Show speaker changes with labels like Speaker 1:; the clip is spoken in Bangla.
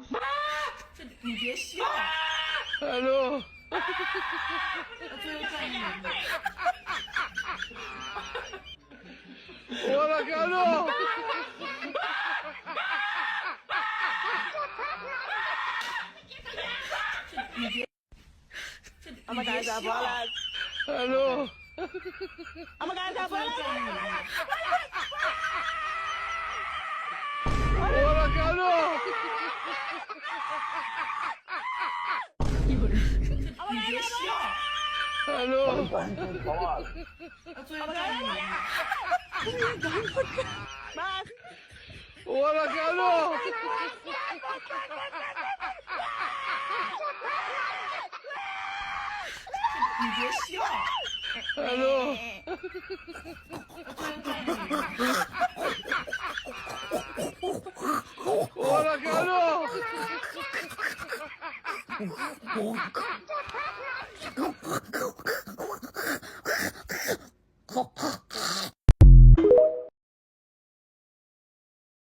Speaker 1: 你别笑，
Speaker 2: হ্যালো
Speaker 1: 我最后站你。
Speaker 2: ওরা কেন
Speaker 3: আমার গায়ে যা বলার
Speaker 2: হ্যালো
Speaker 3: আমার গায়ে যা বলার
Speaker 2: ওরা কেন
Speaker 1: 你别笑，
Speaker 2: হ্যালো
Speaker 1: 我最后站你。
Speaker 3: বাস
Speaker 2: ওরা কেন
Speaker 1: 你别笑，
Speaker 2: হ্যালো
Speaker 1: 我最后站你。
Speaker 2: ওরা কেন
Speaker 3: Go, go, go.